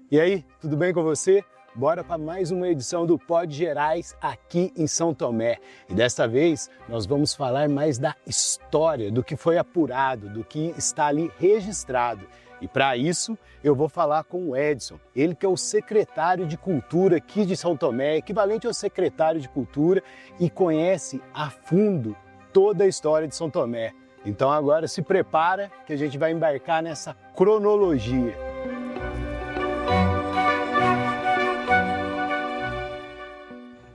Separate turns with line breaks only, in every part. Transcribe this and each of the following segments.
E aí, tudo bem com você? Bora para mais uma edição do Pod Gerais aqui em São Tomé. E desta vez nós vamos falar mais da história, do que foi apurado, do que está ali registrado. E para isso eu vou falar com o Edson, ele que é o secretário de Cultura aqui de São Tomé, equivalente ao secretário de Cultura, e conhece a fundo toda a história de São Tomé. Então agora se prepara que a gente vai embarcar nessa cronologia.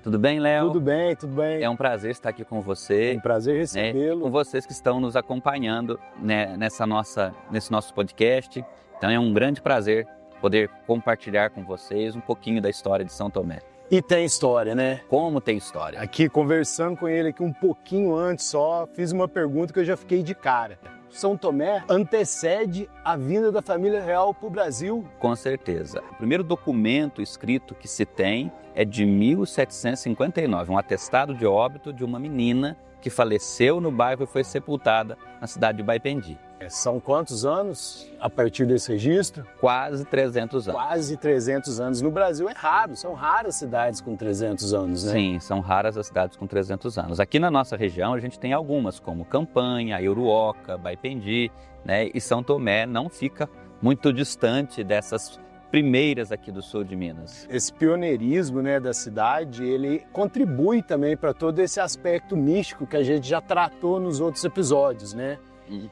Tudo bem, Léo?
Tudo bem, tudo bem.
É um prazer estar aqui com você.
É um prazer recebê-lo.
Com vocês que estão nos acompanhando, né, nesse nosso podcast. Então é um grande prazer poder compartilhar com vocês um pouquinho da história de São Tomé.
E tem história, né?
Como tem história.
Aqui, conversando com ele aqui um pouquinho antes só, fiz uma pergunta que eu já fiquei de cara. São Tomé antecede a vinda da família real para o Brasil?
Com certeza. O primeiro documento escrito que se tem é de 1759, um atestado de óbito de uma menina que faleceu no bairro e foi sepultada na cidade de Baipendi.
São quantos anos a partir desse registro?
Quase 300 anos.
Quase 300 anos. No Brasil é raro, são raras cidades com 300 anos, né?
Sim, são raras as cidades com 300 anos. Aqui na nossa região a gente tem algumas, como Campanha, Euruoca, Baipendi, né? E São Tomé não fica muito distante dessas primeiras aqui do sul de Minas.
Esse pioneirismo, né, da cidade, ele contribui também para todo esse aspecto místico que a gente já tratou nos outros episódios, né?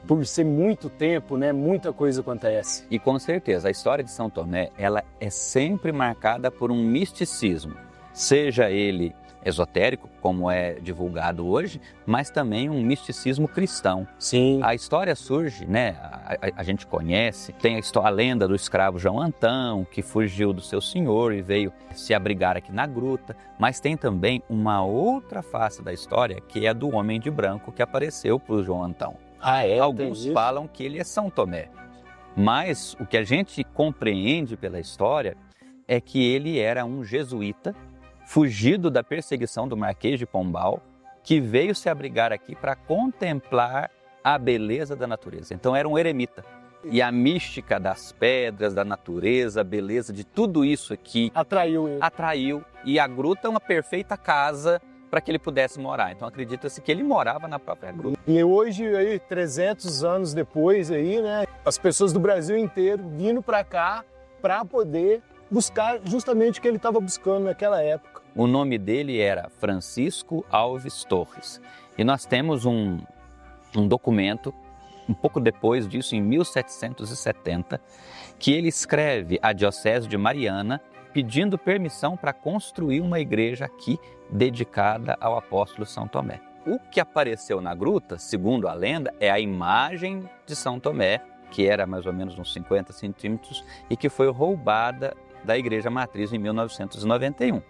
Por ser muito tempo, né, muita coisa acontece.
E com certeza, a história de São Tomé, ela é sempre marcada por um misticismo, seja ele esotérico, como é divulgado hoje, mas também um misticismo cristão.
Sim.
A história surge, né, a gente conhece, tem a lenda do escravo João Antão, que fugiu do seu senhor e veio se abrigar aqui na gruta, mas tem também uma outra face da história, que é a do homem de branco que apareceu para o João Antão.
Ah, é?
Alguns falam que ele é São Tomé, mas o que a gente compreende pela história é que ele era um jesuíta fugido da perseguição do Marquês de Pombal, que veio se abrigar aqui para contemplar a beleza da natureza. Então era um eremita. E a mística das pedras, da natureza, a beleza de tudo isso aqui
atraiu ele.
Atraiu. E a gruta é uma perfeita casa para que ele pudesse morar. Então acredita-se que ele morava na própria gruta.
E hoje, aí, 300 anos depois, aí, né, as pessoas do Brasil inteiro vindo para cá para poder buscar justamente o que ele estava buscando naquela época.
O nome dele era Francisco Alves Torres. E nós temos um documento, um pouco depois disso, em 1770, que ele escreve à Diocese de Mariana, pedindo permissão para construir uma igreja aqui dedicada ao apóstolo São Tomé. O que apareceu na gruta, segundo a lenda, é a imagem de São Tomé, que era mais ou menos uns 50 centímetros e que foi roubada da igreja matriz em 1991.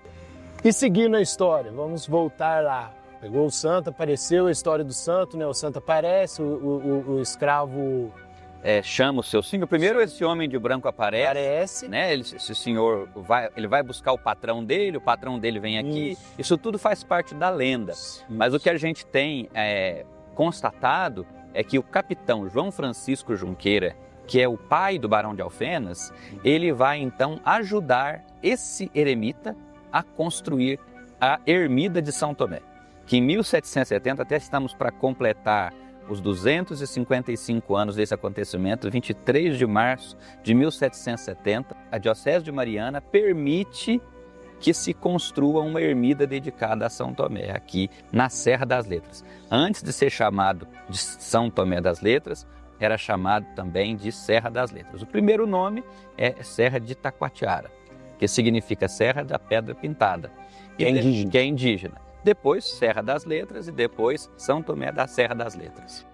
E seguindo a história, vamos voltar lá. Pegou o santo, apareceu a história do santo, né? O santo aparece, o escravo
chama o seu senhor. Primeiro esse homem de branco aparece, né? Esse senhor vai buscar o patrão dele vem aqui. Isso tudo faz parte da lenda. Isso. Mas o que a gente tem constatado é que o capitão João Francisco Junqueira, que é o pai do Barão de Alfenas, ele vai então ajudar esse eremita a construir a Ermida de São Tomé, que em 1770, até estamos para completar os 255 anos desse acontecimento, 23 de março de 1770, a Diocese de Mariana permite que se construa uma ermida dedicada a São Tomé, aqui na Serra das Letras. Antes de ser chamado de São Tomé das Letras, era chamado também de Serra das Letras. O primeiro nome é Serra de Itacoatiara, que significa Serra da Pedra Pintada, que é indígena. Depois Serra das Letras e depois São Tomé da Serra das Letras.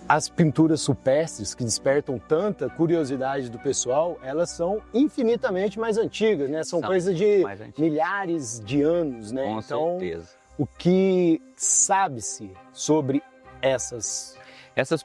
As pinturas rupestres que despertam tanta curiosidade do pessoal, elas são infinitamente mais antigas, né? São coisas de milhares de anos, né?
Com certeza.
O que sabe-se sobre essas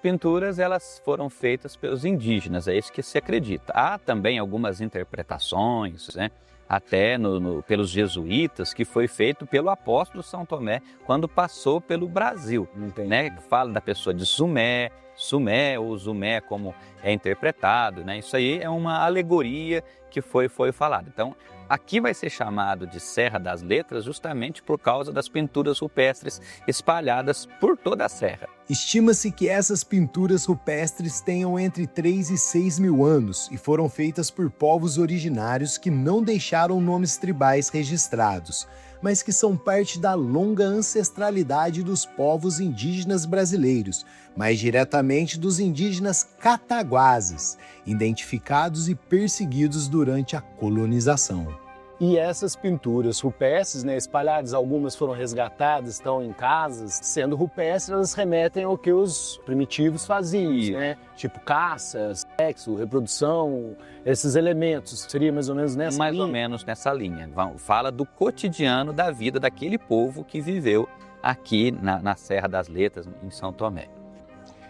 pinturas, elas foram feitas pelos indígenas, é isso que se acredita. Há também algumas interpretações, né? Até pelos jesuítas, que foi feito pelo apóstolo São Tomé quando passou pelo Brasil, né? Fala da pessoa de Sumé, Sumé ou Zumé, como é interpretado, né? Isso aí é uma alegoria que foi falada. Então, aqui vai ser chamado de Serra das Letras justamente por causa das pinturas rupestres espalhadas por toda a serra.
Estima-se que essas pinturas rupestres tenham entre 3 e 6 mil anos e foram feitas por povos originários que não deixaram nomes tribais registrados, mas que são parte da longa ancestralidade dos povos indígenas brasileiros, mais diretamente dos indígenas cataguases, identificados e perseguidos durante a colonização. E essas pinturas rupestres, né, espalhadas, algumas foram resgatadas, estão em casas, sendo rupestres, elas remetem ao que os primitivos faziam, né? Tipo caça, sexo, reprodução, esses elementos. Seria mais ou menos nessa linha?
Mais ou menos nessa linha. Fala do cotidiano da vida daquele povo que viveu aqui na Serra das Letras, em São Tomé.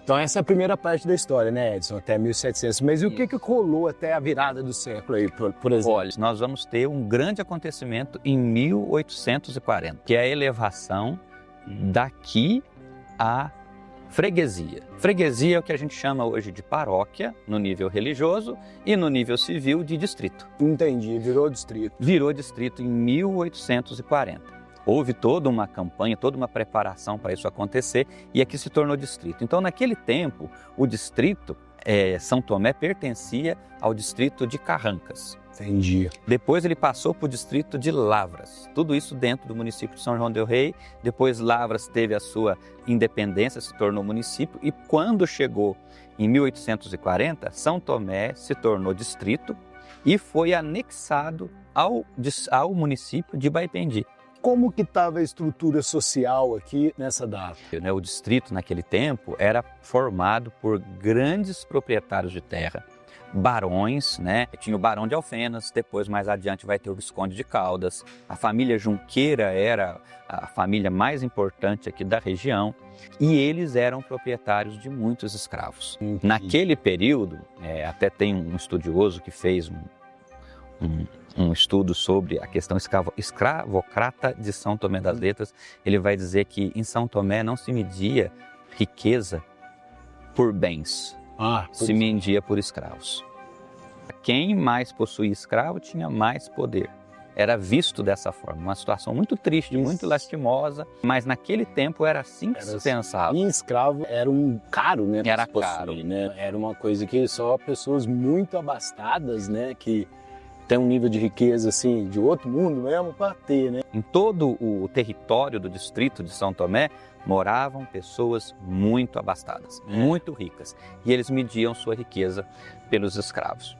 Então essa é a primeira parte da história, né, Edson? Até 1700. Mas e o que rolou até a virada do século aí, por exemplo?
Olha, nós vamos ter um grande acontecimento em 1840, que é a elevação daqui à freguesia. Freguesia é o que a gente chama hoje de paróquia, no nível religioso, e no nível civil de distrito.
Entendi, virou distrito.
Virou distrito em 1840. Houve toda uma campanha, toda uma preparação para isso acontecer e aqui se tornou distrito. Então, naquele tempo, o distrito, São Tomé, pertencia ao distrito de Carrancas.
Entendi.
Depois ele passou para o distrito de Lavras, tudo isso dentro do município de São João del Rei. Depois Lavras teve a sua independência, se tornou município e quando chegou em 1840, São Tomé se tornou distrito e foi anexado ao município de Baipendi.
Como que estava a estrutura social aqui nessa data?
O distrito naquele tempo era formado por grandes proprietários de terra, barões, né? Tinha o Barão de Alfenas, depois mais adiante vai ter o Visconde de Caldas. A família Junqueira era a família mais importante aqui da região e eles eram proprietários de muitos escravos. Naquele período, até tem um estudioso que fez um estudo sobre a questão escravocrata de São Tomé das Letras. Ele vai dizer que em São Tomé não se media riqueza por bens, se media por escravos. Quem mais possuía escravo tinha mais poder. Era visto dessa forma, uma situação muito triste, muito lastimosa, mas naquele tempo era assim que se pensava.
E escravo era um caro, né?
Era caro,
né? Era uma coisa que só pessoas muito abastadas, né? Que tem um nível de riqueza assim de outro mundo mesmo para ter, né?
Em todo o território do distrito de São Tomé moravam pessoas muito abastadas, muito ricas, e eles mediam sua riqueza pelos escravos.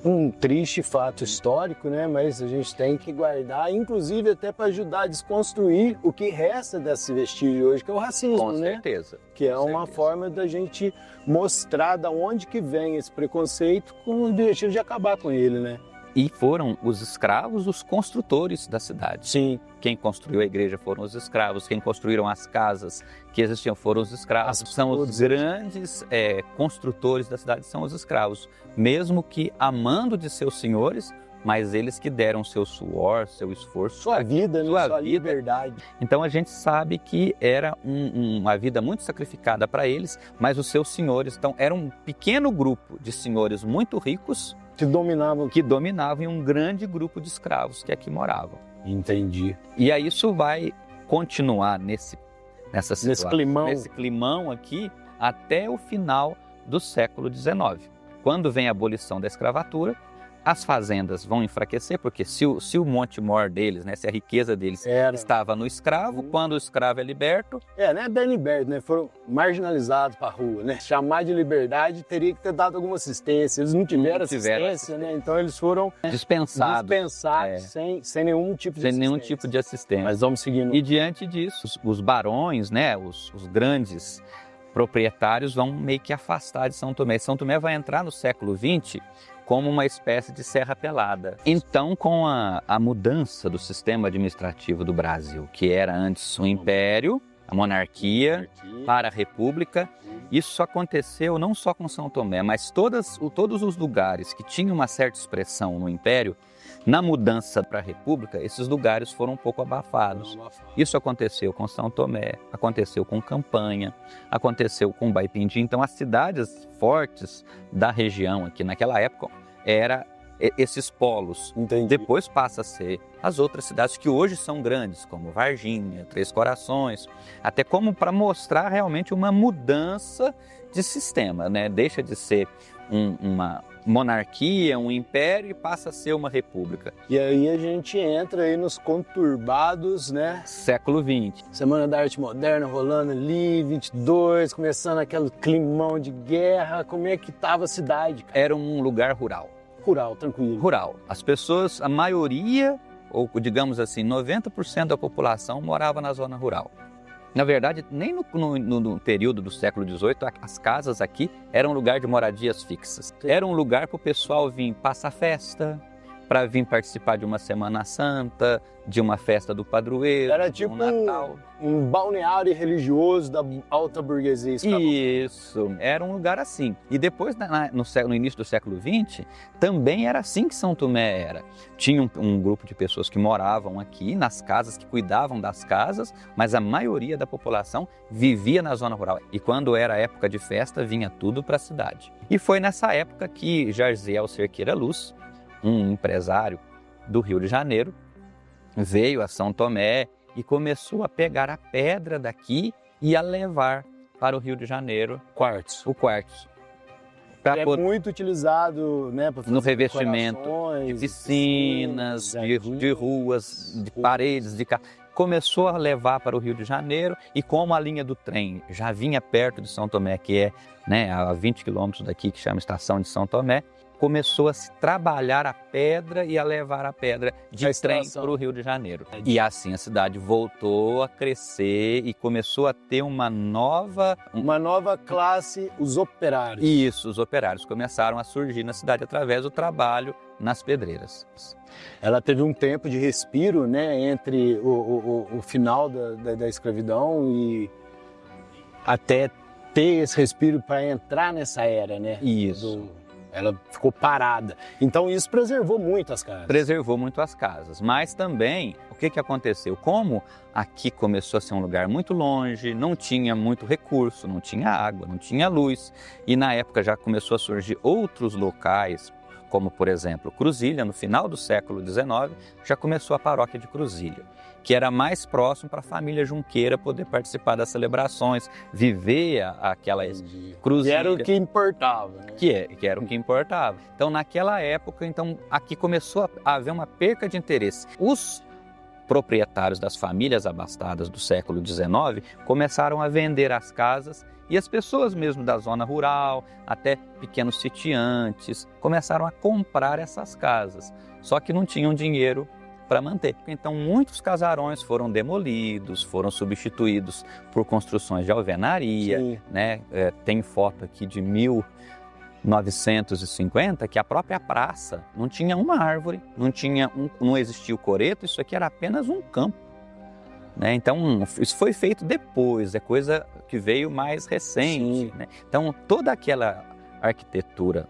Um triste fato histórico, né? Mas a gente tem que guardar, inclusive até para ajudar a desconstruir o que resta desse vestígio hoje, que é o racismo,
Com
né?
certeza.
Que é uma forma da gente mostrar de onde que vem esse preconceito com o objetivo de acabar com ele, né?
E foram os escravos os construtores da cidade.
Sim.
Quem construiu a igreja foram os escravos, quem construíram as casas que existiam foram os escravos. São os grandes construtores da cidade, são os escravos. Mesmo que amando de seus senhores, mas eles que deram seu suor, seu esforço.
Sua vida, né? Sua liberdade.
Então a gente sabe que era uma vida muito sacrificada para eles, mas os seus senhores, então era um pequeno grupo de senhores muito ricos, que dominavam um grande grupo de escravos que aqui moravam.
Entendi.
E aí isso vai continuar nessa situação,
nesse
climão aqui até o final do século XIX. Quando vem a abolição da escravatura, as fazendas vão enfraquecer, porque se o monte mor deles, né, se a riqueza deles estava no escravo, quando o escravo é liberto...
não é bem liberto, né? Foram marginalizados para a rua, né? Chamar de liberdade teria que ter dado alguma assistência. Eles não tiveram assistência, né? Então eles foram dispensados sem nenhum tipo de assistência. Mas vamos seguindo.
E diante disso, os barões, né, os grandes proprietários vão meio que afastar de São Tomé. São Tomé vai entrar no século XX como uma espécie de serra pelada. Então, com a mudança do sistema administrativo do Brasil, que era antes um império, a monarquia para a república. Isso aconteceu não só com São Tomé, mas todos os lugares que tinham uma certa expressão no Império, na mudança para a república, esses lugares foram um pouco abafados. Isso aconteceu com São Tomé, aconteceu com Campanha, aconteceu com Baipindi. Então as cidades fortes da região aqui naquela época eram esses polos.
Entendi.
Depois passa a ser as outras cidades que hoje são grandes, como Varginha, Três Corações, até como para mostrar realmente uma mudança de sistema, né? Deixa de ser uma monarquia, um império e passa a ser uma república.
E aí a gente entra aí nos conturbados, né?
Século XX.
Semana da Arte Moderna rolando ali, 22, começando aquele climão de guerra. Como é que estava a cidade, cara?
Era um lugar rural.
Rural, tranquilo.
Rural. As pessoas, a maioria, ou digamos assim, 90% da população morava na zona rural. Na verdade, nem no período do século XVIII, as casas aqui eram lugar de moradias fixas. Era um lugar para o pessoal vir passar festa, para vir participar de uma Semana Santa, de uma festa do padroeiro,
era tipo
um Natal.
Um balneário religioso da alta burguesia.
Isso, era um lugar assim. E depois, no início do século XX, também era assim que São Tomé era. Tinha um grupo de pessoas que moravam aqui, nas casas, que cuidavam das casas, mas a maioria da população vivia na zona rural. E quando era época de festa, vinha tudo para a cidade. E foi nessa época que Jarziel Cerqueira Luz, um empresário do Rio de Janeiro, veio a São Tomé e começou a pegar a pedra daqui e a levar para o Rio de Janeiro.
Quartzo.
O quartzo.
É muito utilizado, né,
no revestimento de piscinas, de ruas, de paredes, de casa. Começou a levar para o Rio de Janeiro e como a linha do trem já vinha perto de São Tomé, que é, né, a 20 quilômetros daqui, que chama Estação de São Tomé, começou a se trabalhar a pedra e a levar a pedra de trem para o Rio de Janeiro. E assim a cidade voltou a crescer e começou a ter uma nova
classe, os operários.
Isso, os operários começaram a surgir na cidade através do trabalho nas pedreiras.
Ela teve um tempo de respiro, né, entre o final da escravidão e até ter esse respiro para entrar nessa era, né?
Isso.
Ela ficou parada. Então isso preservou muito as casas.
Preservou muito as casas. Mas também, o que aconteceu? Como aqui começou a ser um lugar muito longe, não tinha muito recurso, não tinha água, não tinha luz. E na época já começou a surgir outros locais, como por exemplo Cruzília, no final do século XIX, já começou a paróquia de Cruzília, que era mais próximo para a família junqueira poder participar das celebrações, viver aquela Cruzília.
Que era o que importava, né?
Que era o que importava. Então, naquela época, aqui começou a haver uma perca de interesse. Os proprietários das famílias abastadas do século XIX começaram a vender as casas e as pessoas mesmo da zona rural, até pequenos sitiantes, começaram a comprar essas casas, só que não tinham dinheiro para manter. Então, muitos casarões foram demolidos, foram substituídos por construções de alvenaria, né? Tem foto aqui de 1950 que a própria praça não tinha uma árvore, não existia o coreto, isso aqui era apenas um campo, né? Então, isso foi feito depois, é coisa que veio mais recente, né? Então, toda aquela arquitetura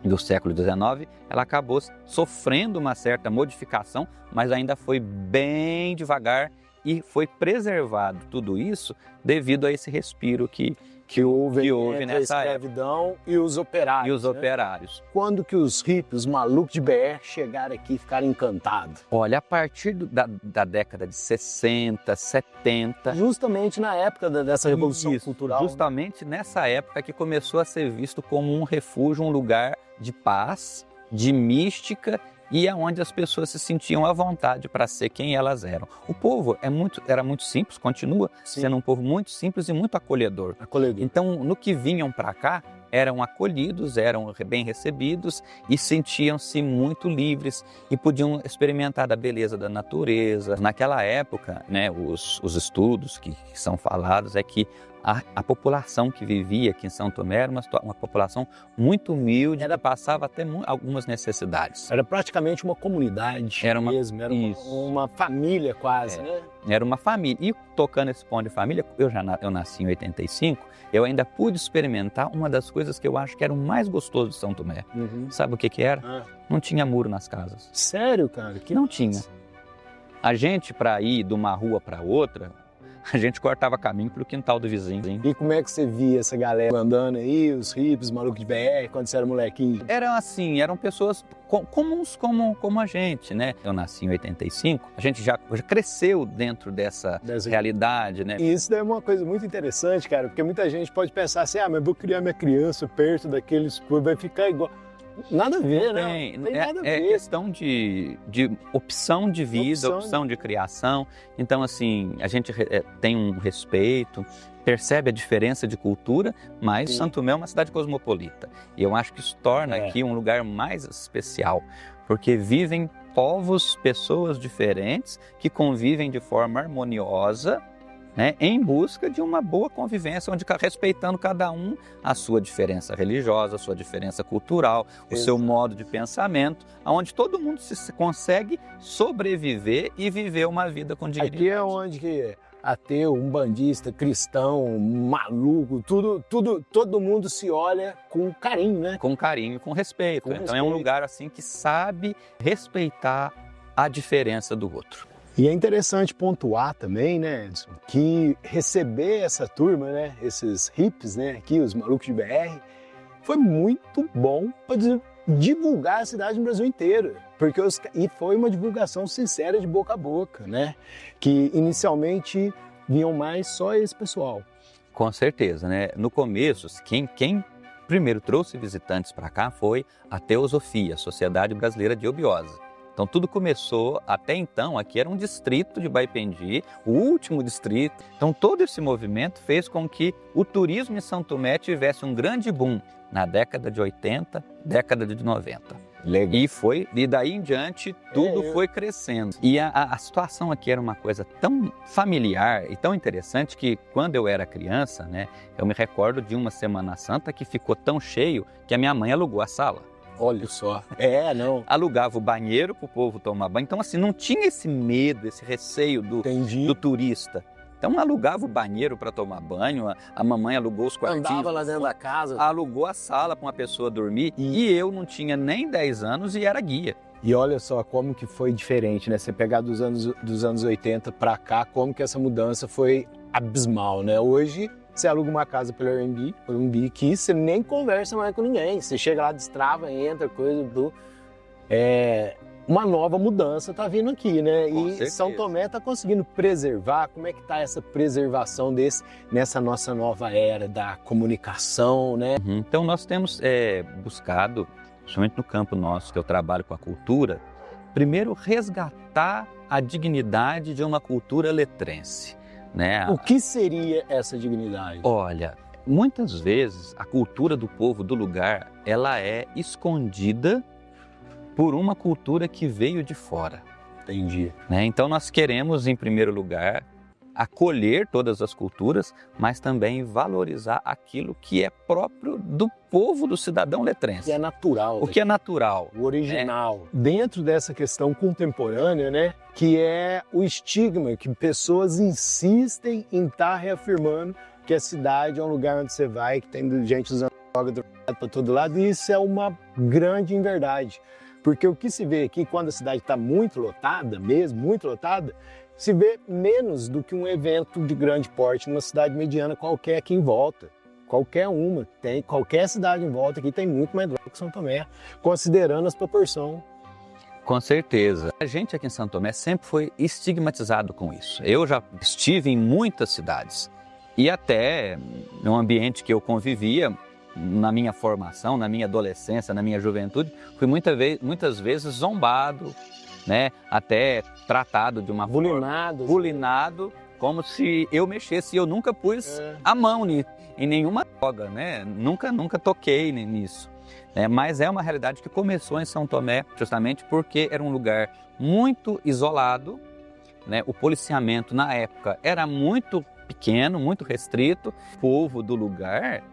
do século XIX, ela acabou sofrendo uma certa modificação, mas ainda foi bem devagar e foi preservado tudo isso devido a esse respiro que houve nessa
a escravidão e os operários.
E os operários.
Quando que os hippies, os malucos de BR chegaram aqui e ficaram encantados?
Olha, a partir da década de 60, 70...
Justamente na época dessa revolução cultural.
Justamente nessa época que começou a ser visto como um refúgio, um lugar de paz, de mística e aonde as pessoas se sentiam à vontade para ser quem elas eram. O povo era muito simples, continua sendo um povo muito simples e muito acolhedor. Então, no que vinham para cá, eram acolhidos, eram bem recebidos e sentiam-se muito livres e podiam experimentar da beleza da natureza. Naquela época, né, os estudos que são falados é que a população que vivia aqui em São Tomé era uma população muito humilde, passava até algumas necessidades.
Era praticamente uma comunidade mesmo, era uma família quase, né?
era uma família. E tocando esse ponto de família, eu nasci em 85, eu ainda pude experimentar uma das coisas que eu acho que era o mais gostoso de São Tomé. Sabe o que era? Não tinha muro nas casas.
Sério, cara?
Não tinha. A gente, para ir de uma rua para outra, a gente cortava caminho pro quintal do vizinho.
E como é que você via essa galera andando aí, os hippies, os malucos de BR, quando você era molequinho?
Eram pessoas comuns como a gente, né? Eu nasci em 85, a gente já cresceu dentro dessa realidade, né?
E isso é uma coisa muito interessante, cara, porque muita gente pode pensar assim, mas vou criar minha criança perto daqueles, vai ficar igual... Nada a ver, né? Tem nada a ver.
É questão de opção de vida, opção de criação. Então, assim, a gente tem um respeito, percebe a diferença de cultura, mas Santo Tomé é uma cidade cosmopolita. E eu acho que isso torna aqui um lugar mais especial, porque vivem povos, pessoas diferentes que convivem de forma harmoniosa, né, em busca de uma boa convivência, onde respeitando cada um a sua diferença religiosa, a sua diferença cultural, o seu modo de pensamento, onde todo mundo consegue sobreviver e viver uma vida com dignidade.
Aqui é onde que ateu, umbandista, cristão, maluco, todo mundo se olha com carinho, né?
Com carinho e com respeito. Então é um lugar assim que sabe respeitar a diferença do outro.
E é interessante pontuar também, né, Edson, que receber essa turma, né, esses hippies, né, aqui, os malucos de BR, foi muito bom para divulgar a cidade no Brasil inteiro. E foi uma divulgação sincera de boca a boca, né, que inicialmente vinham mais só esse pessoal.
Com certeza, né? No começo, quem primeiro trouxe visitantes para cá foi a Teosofia, a Sociedade Brasileira de Obiose. Então tudo começou, até então, aqui era um distrito de Baipendi, o último distrito. Então todo esse movimento fez com que o turismo em São Tomé tivesse um grande boom na década de 80, década de 90.
Legal.
E daí em diante tudo foi crescendo. E a situação aqui era uma coisa tão familiar e tão interessante que quando eu era criança, né, eu me recordo de uma Semana Santa que ficou tão cheio que a minha mãe alugou a sala.
Olha só.
Alugava o banheiro para o povo tomar banho. Então, assim, não tinha esse medo, esse receio do turista. Então, alugava o banheiro para tomar banho, a mamãe alugou os quartinhos.
Andava lá dentro da casa.
Alugou a sala para uma pessoa dormir. E eu não tinha nem 10 anos e era guia.
E olha só como que foi diferente, né? Você pegar dos anos 80 para cá, como que essa mudança foi abismal, né? Hoje... Você aluga uma casa pelo Airbnb, que você nem conversa mais com ninguém. Você chega lá, destrava, entra, coisa do... Uma nova mudança está vindo aqui, né? E São Tomé está conseguindo preservar. Como é que está essa preservação nessa nossa nova era da comunicação, né?
Então nós temos buscado, principalmente no campo nosso, que eu trabalho com a cultura, primeiro resgatar a dignidade de uma cultura letrense. Né?
O que seria essa dignidade?
Olha, muitas vezes a cultura do povo do lugar, ela é escondida por uma cultura que veio de fora.
Entendi.
Né? Então nós queremos, em primeiro lugar, acolher todas as culturas, mas também valorizar aquilo que é próprio do povo, do cidadão letrense.
O que é natural.
O que é natural.
O original. Dentro dessa questão contemporânea, né, que é o estigma que pessoas insistem em estar reafirmando que a cidade é um lugar onde você vai, que tem gente usando droga para todo lado, e isso é uma grande inverdade. Porque o que se vê aqui, quando a cidade está muito lotada, mesmo muito lotada, se vê menos do que um evento de grande porte numa cidade mediana qualquer aqui em volta. Qualquer uma, qualquer cidade em volta aqui tem muito mais droga que São Tomé, considerando as proporções.
Com certeza. A gente aqui em São Tomé sempre foi estigmatizado com isso. Eu já estive em muitas cidades e até no ambiente que eu convivia, na minha formação, na minha adolescência, na minha juventude, fui muitas vezes zombado, né? Até tratado de uma bulinado, como se eu mexesse. Eu nunca pus a mão em nenhuma droga, né? Nunca toquei nisso. Mas é uma realidade que começou em São Tomé justamente porque era um lugar muito isolado, né? O policiamento na época era muito pequeno, muito restrito. O povo do lugar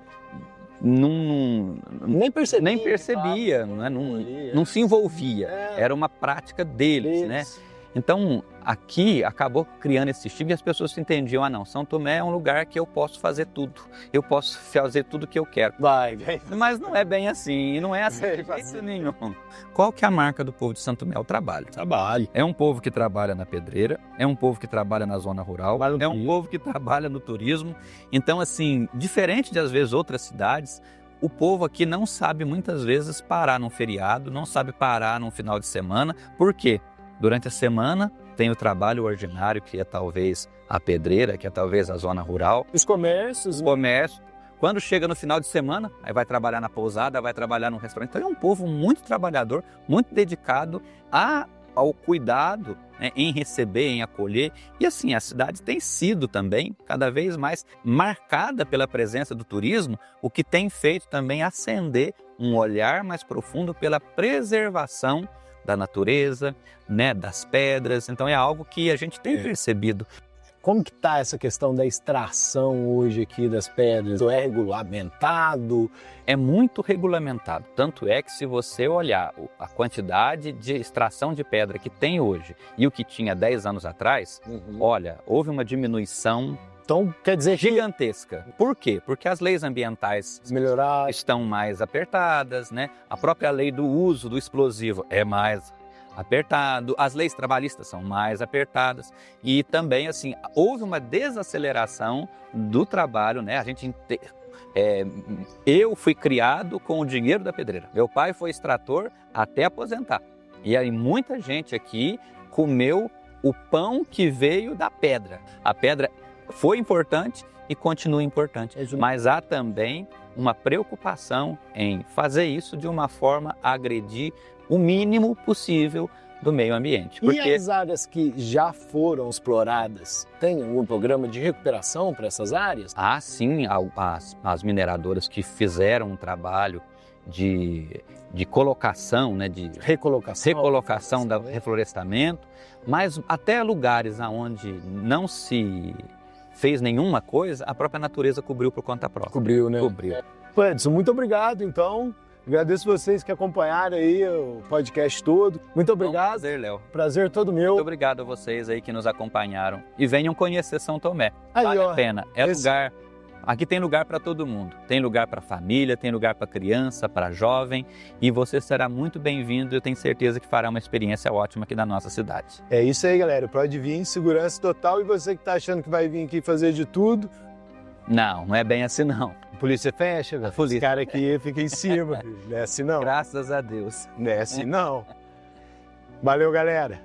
nem percebia, né? Não se envolvia. Era uma prática deles, né? Então, aqui acabou criando esse estigma e as pessoas se entendiam, não, São Tomé é um lugar que eu posso fazer tudo, eu posso fazer tudo o que eu quero. Mas não é bem assim, não é assim de jeito nenhum. Qual que é a marca do povo de Santo Tomé? O trabalho.
Trabalho.
É um povo que trabalha na pedreira, é um povo que trabalha na zona rural, é um povo que trabalha no turismo. Então, assim, diferente de às vezes outras cidades, o povo aqui não sabe muitas vezes parar num feriado, não sabe parar num final de semana. Por quê? Durante a semana tem o trabalho ordinário, que é talvez a pedreira, que é talvez a zona rural.
Os comércios.
Quando chega no final de semana, aí vai trabalhar na pousada, vai trabalhar num restaurante. Então é um povo muito trabalhador, muito dedicado ao cuidado, né, em receber, em acolher. E assim, a cidade tem sido também cada vez mais marcada pela presença do turismo, o que tem feito também acender um olhar mais profundo pela preservação da natureza, né, das pedras. Então é algo que a gente tem percebido.
Como que está essa questão da extração hoje aqui das pedras? É regulamentado?
É muito regulamentado. Tanto é que se você olhar a quantidade de extração de pedra que tem hoje e o que tinha 10 anos atrás, olha, houve uma diminuição.
Então, quer dizer
gigantesca. Por quê? Porque as leis ambientais estão mais apertadas, né? A própria lei do uso do explosivo é mais apertado, as leis trabalhistas são mais apertadas e também, assim, houve uma desaceleração do trabalho, né? Eu fui criado com o dinheiro da pedreira. Meu pai foi extrator até aposentar. E aí muita gente aqui comeu o pão que veio da pedra. A pedra foi importante e continua importante, mas há também uma preocupação em fazer isso de uma forma a agredir o mínimo possível do meio ambiente.
E as áreas que já foram exploradas, tem algum programa de recuperação para essas áreas?
Ah, sim, as mineradoras que fizeram um trabalho de colocação, né, de recolocação do reflorestamento, mas até lugares onde não se fez nenhuma coisa, a própria natureza cobriu por conta própria.
Cobriu, né?
Cobriu.
Edson, muito obrigado, então. Agradeço vocês que acompanharam aí o podcast todo. Muito obrigado.
Prazer, Léo.
Prazer todo meu.
Muito obrigado a vocês aí que nos acompanharam. E venham conhecer São Tomé. Vale a pena. Lugar. Aqui tem lugar para todo mundo. Tem lugar para família, tem lugar para criança, para jovem. E você será muito bem-vindo. Eu tenho certeza que fará uma experiência ótima aqui na nossa cidade.
É isso aí, galera. Pode vir em segurança total. E você que está achando que vai vir aqui fazer de tudo?
Não é bem assim não.
A polícia fecha, velho. Esse cara aqui fica em cima. Não é assim não.
Graças a Deus.
Não é assim não. Valeu, galera.